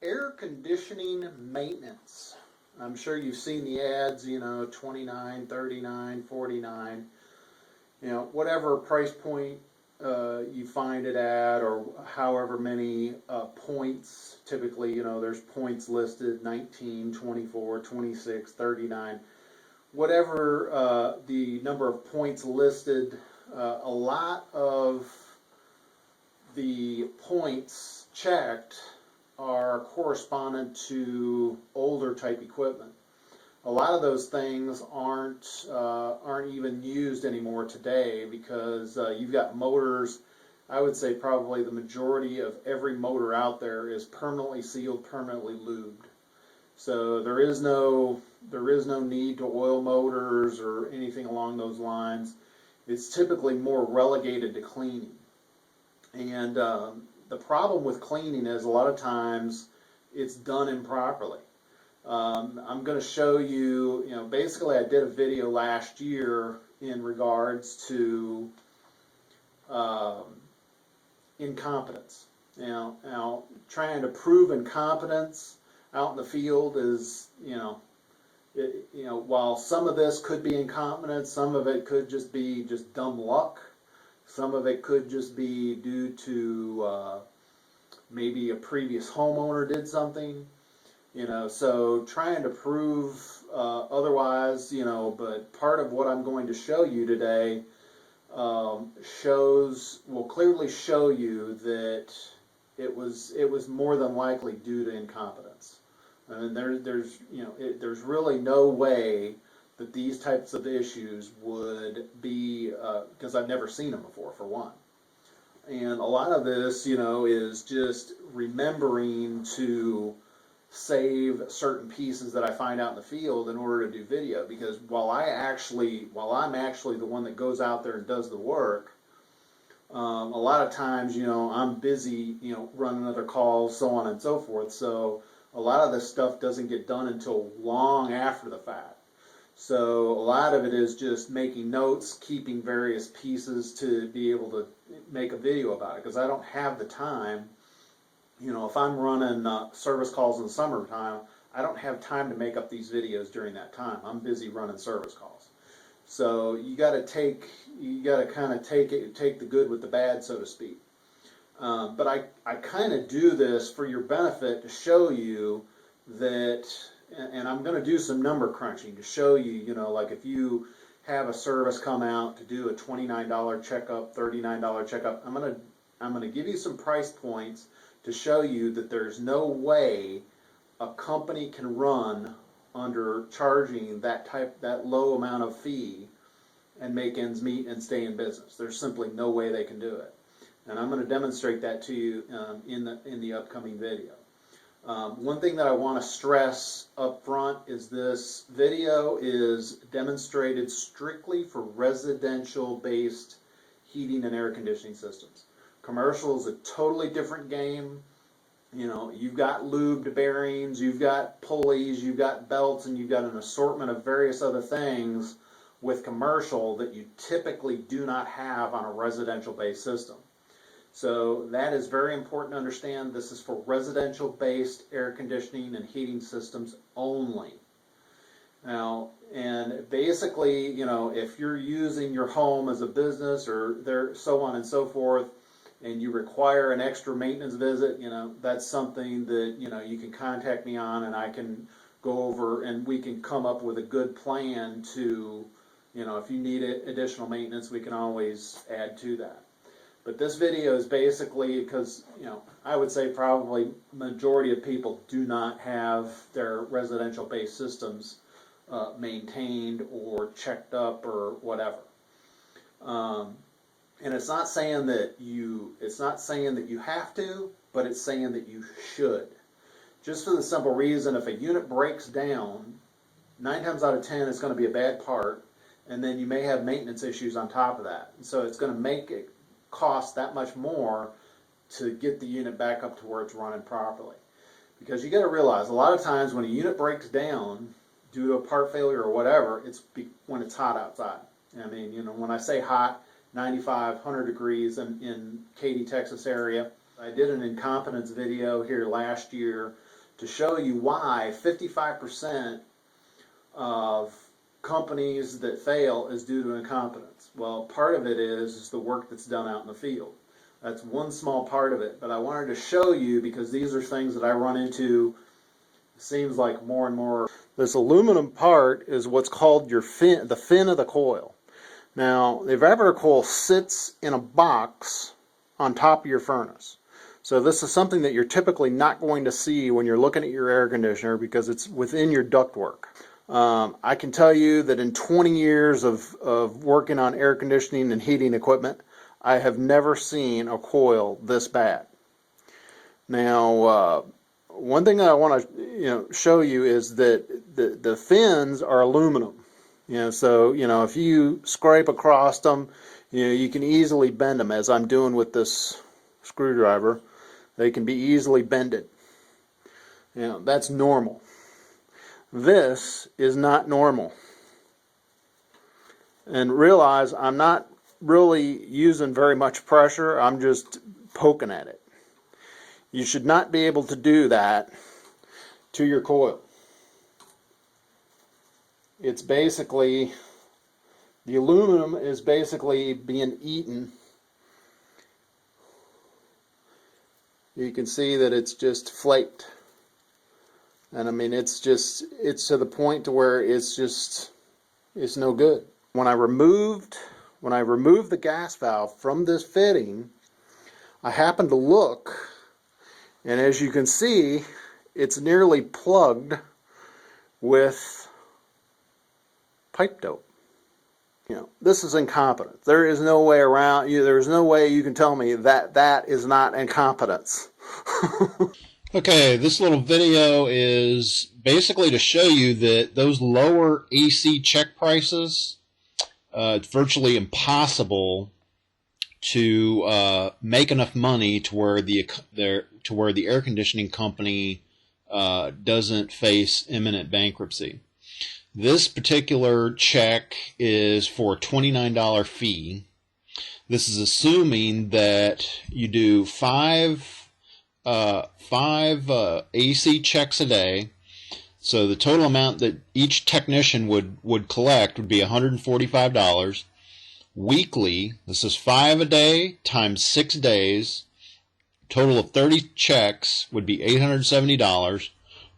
Air conditioning maintenance. I'm sure you've seen the ads, 29, 39, 49, whatever price point you find it at, or however many points. Typically, there's points listed 19, 24, 26, 39. Whatever the number of points listed, a lot of the points checked are correspondent to older type equipment. A lot of those things aren't even used anymore today because you've got motors. I would say probably the majority of every motor out there is permanently sealed, permanently lubed. So there is no need to oil motors or anything along those lines. It's typically more relegated to cleaning. And the problem with cleaning is a lot of times it's done improperly. I'm going to show you, basically I did a video last year in regards to incompetence. Now, trying to prove incompetence out in the field is, while some of this could be incompetence, some of it could just be just dumb luck. Some of it could just be due to maybe a previous homeowner did something, so trying to prove otherwise, but part of what I'm going to show you today will clearly show you that it was more than likely due to incompetence. I mean, there's really no way that these types of issues would be, because I've never seen them before, for one. And a lot of this, is just remembering to save certain pieces that I find out in the field in order to do video. Because while I'm actually the one that goes out there and does the work, a lot of times, I'm busy, running other calls, so on and so forth. So a lot of this stuff doesn't get done until long after the fact. So a lot of it is just making notes, keeping various pieces to be able to make a video about it, because I don't have the time. If I'm running service calls in the summertime, I don't have time to make up these videos during that time. I'm busy running service calls. So you got to kind of take the good with the bad, so to speak. But I kind of do this for your benefit to show you that. And I'm going to do some number crunching to show you, like if you have a service come out to do a $29 checkup, $39 checkup, I'm going to give you some price points to show you that there's no way a company can run under charging that low amount of fee and make ends meet and stay in business. There's simply no way they can do it. And I'm going to demonstrate that to you in the upcoming video. One thing that I want to stress up front is this video is demonstrated strictly for residential-based heating and air conditioning systems. Commercial is a totally different game. You've got lubed bearings, you've got pulleys, you've got belts, and you've got an assortment of various other things with commercial that you typically do not have on a residential-based system. So that is very important to understand. This is for residential-based air conditioning and heating systems only. Now, and basically, if you're using your home as a business or so on and so forth, and you require an extra maintenance visit, that's something that, you can contact me on, and I can go over and we can come up with a good plan to, if you need additional maintenance, we can always add to that. But this video is basically because, I would say probably majority of people do not have their residential-based systems maintained or checked up or whatever. And it's not saying that you have to, but it's saying that you should. Just for the simple reason, if a unit breaks down, 9 times out of 10 it's going to be a bad part, and then you may have maintenance issues on top of that. And so it's going to make it cost that much more to get the unit back up to where it's running properly. Because you got to realize a lot of times when a unit breaks down due to a part failure or whatever, it's when it's hot outside. I mean, when I say hot, 95, 100 degrees in Katy, Texas area, I did an incompetence video here last year to show you why 55% of companies that fail is due to incompetence. Well, part of it is the work that's done out in the field. That's one small part of it, but I wanted to show you because these are things that I run into, it seems like more and more. This aluminum part is what's called your fin, the fin of the coil. Now, the evaporator coil sits in a box on top of your furnace. So this is something that you're typically not going to see when you're looking at your air conditioner because it's within your ductwork. I can tell you that in 20 years of working on air conditioning and heating equipment, I have never seen a coil this bad. Now, one thing that I want to show you is that the fins are aluminum. So if you scrape across them, you can easily bend them, as I'm doing with this screwdriver. They can be easily bended. That's normal. This is not normal. And realize I'm not really using very much pressure. I'm just poking at it. You should not be able to do that to your coil. It's basically, the aluminum is basically being eaten. You can see that it's just flaked. And I mean, it's to the point to where it's no good. When I removed the gas valve from this fitting, I happened to look, and as you can see, it's nearly plugged with pipe dope. This is incompetence. There is no way around you. There's no way you can tell me that is not incompetence. Okay, this little video is basically to show you that those lower AC check prices, it's virtually impossible to make enough money to where the air conditioning company doesn't face imminent bankruptcy. This particular check is for a $29 fee. This is assuming that you do five AC checks a day. So the total amount that each technician would collect would be $145. Weekly, this is 5 a day times 6 days. Total of 30 checks would be $870.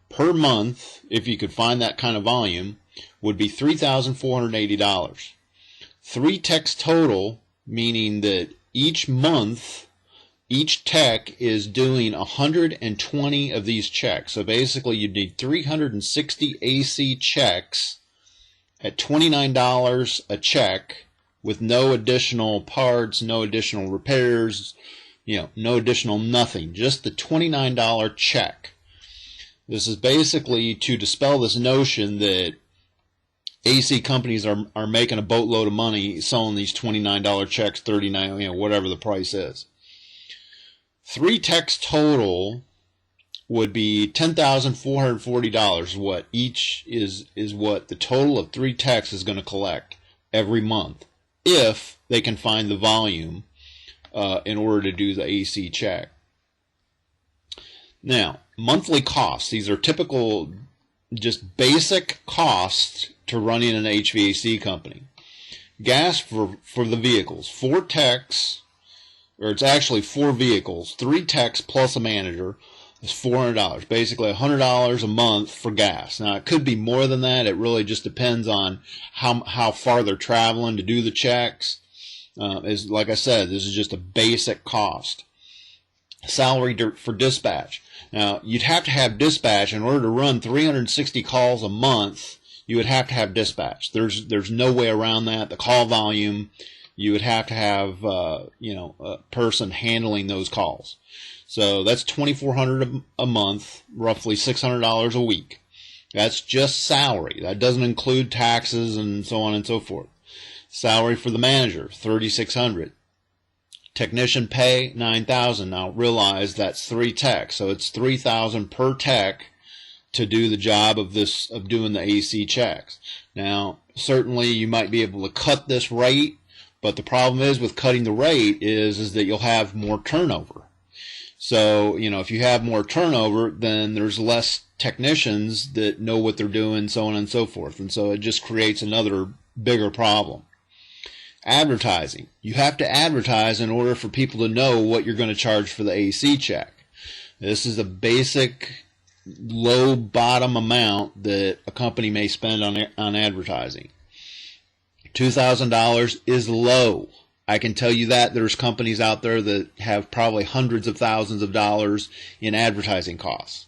Per month, if you could find that kind of volume, would be $3,480. 3 techs total, meaning that each month, each tech is doing 120 of these checks. So basically you need 360 AC checks at $29 a check with no additional parts, no additional repairs, no additional nothing. Just the $29 check. This is basically to dispel this notion that AC companies are making a boatload of money selling these $29 checks, $39, whatever the price is. 3 techs total would be $10,440. What each is what the total of 3 techs is going to collect every month, if they can find the volume in order to do the AC check. Now, monthly costs. These are typical, just basic costs to running an HVAC company. Gas for the vehicles. 4 techs, or it's actually 4 vehicles, 3 techs plus a manager is $400. Basically $100 a month for gas. Now it could be more than that. It really just depends on how far they're traveling to do the checks. Like I said, this is just a basic cost. Salary for dispatch. Now you'd have to have dispatch in order to run 360 calls a month. You would have to have dispatch. There's no way around that. The call volume, you would have to have a person handling those calls. So that's $2,400 a month, roughly $600 a week. That's just salary. That doesn't include taxes and so on and so forth. Salary for the manager, $3,600. Technician pay, $9,000. Now realize that's 3 techs, so it's $3,000 per tech to do the job of doing the AC checks. Now, certainly you might be able to cut this rate, but the problem is with cutting the rate is that you'll have more turnover. So, if you have more turnover, then there's less technicians that know what they're doing, so on and so forth. And so it just creates another bigger problem. Advertising. You have to advertise in order for people to know what you're going to charge for the AC check. This is a basic low bottom amount that a company may spend on advertising. $2,000 is low. I can tell you that there's companies out there that have probably hundreds of thousands of dollars in advertising costs.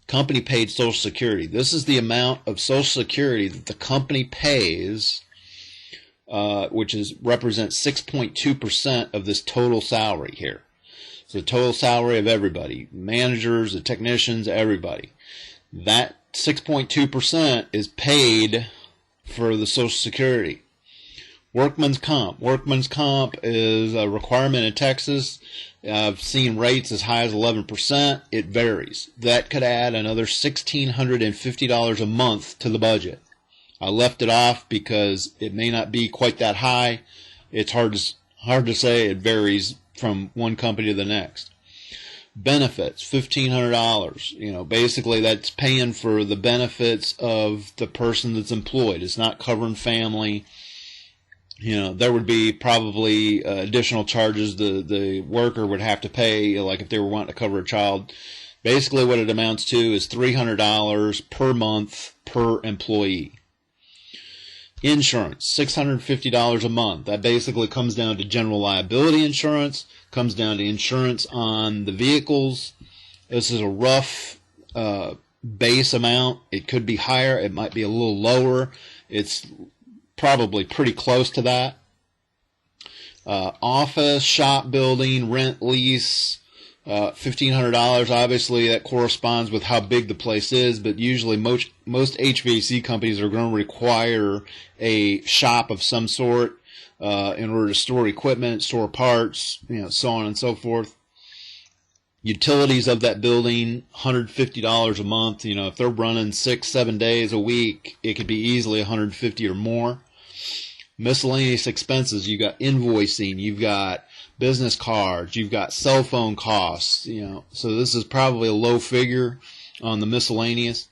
Company paid Social Security. This is the amount of Social Security that the company pays, which represents 6.2% of this total salary here. So the total salary of everybody, managers, the technicians, everybody. That 6.2% is paid for the Social Security. Workman's comp. Workman's comp is a requirement in Texas. I've seen rates as high as 11%. It varies. That could add another $1,650 a month to the budget. I left it off because it may not be quite that high. It's hard to say. It varies from one company to the next. Benefits, $1,500. Basically that's paying for the benefits of the person that's employed. It's not covering family. There would be probably additional charges the worker would have to pay, like if they were wanting to cover a child. Basically what it amounts to is $300 per month per employee. Insurance, $650 a month. That basically comes down to general liability insurance, comes down to insurance on the vehicles. This is a rough base amount. It could be higher. It might be a little lower. It's probably pretty close to that. Office, shop building, rent, lease, $1,500. Obviously, that corresponds with how big the place is, but usually most HVAC companies are going to require a shop of some sort in order to store equipment, store parts, so on and so forth. Utilities of that building, $150 a month. If they're running 6-7 days a week, it could be easily $150 or more. Miscellaneous expenses, you've got invoicing, you've got business cards, you've got cell phone costs, so this is probably a low figure on the miscellaneous.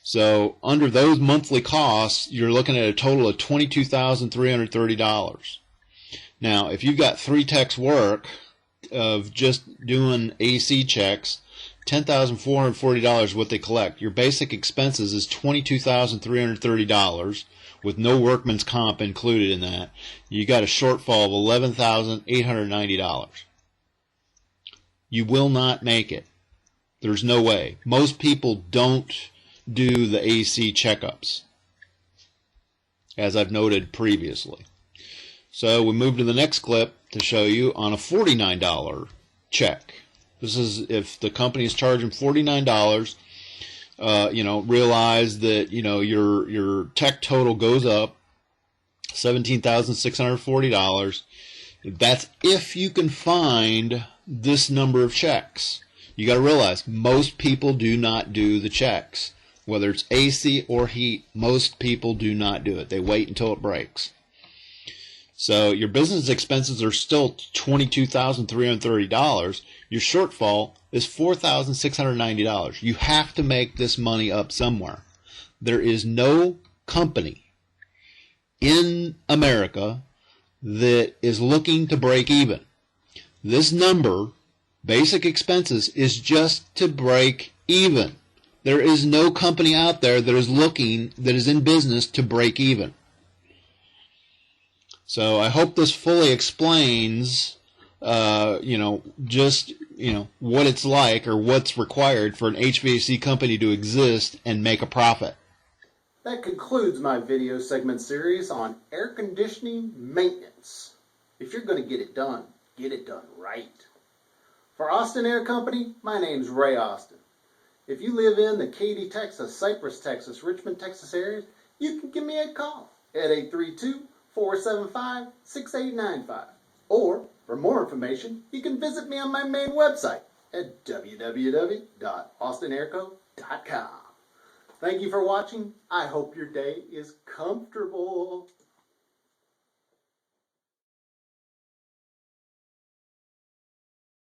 So under those monthly costs, you're looking at a total of $22,330. Now, if you've got 3 techs work of just doing AC checks, $10,440 is what they collect. Your basic expenses is $22,330 with no workman's comp included in that. You got a shortfall of $11,890. You will not make it. There's no way. Most people don't do the AC checkups, as I've noted previously. So we move to the next clip to show you on a $49 check. This is if the company is charging $49. Realize that your tech total goes up $17,640. That's if you can find this number of checks. You got to realize most people do not do the checks, whether it's AC or heat. Most people do not do it. They wait until it breaks. So your business expenses are still $22,330. Your shortfall is $4,690. You have to make this money up somewhere. There is no company in America that is looking to break even. This number, basic expenses, is just to break even. There is no company out there that is in business to break even. So I hope this fully explains, what it's like or what's required for an HVAC company to exist and make a profit. That concludes my video segment series on air conditioning maintenance. If you're going to get it done right. For Austin Air Company, my name's Ray Austin. If you live in the Katy, Texas, Cypress, Texas, Richmond, Texas areas, you can give me a call at 832-475-6895. Or, for more information, you can visit me on my main website at www.austinairco.com. Thank you for watching. I hope your day is comfortable.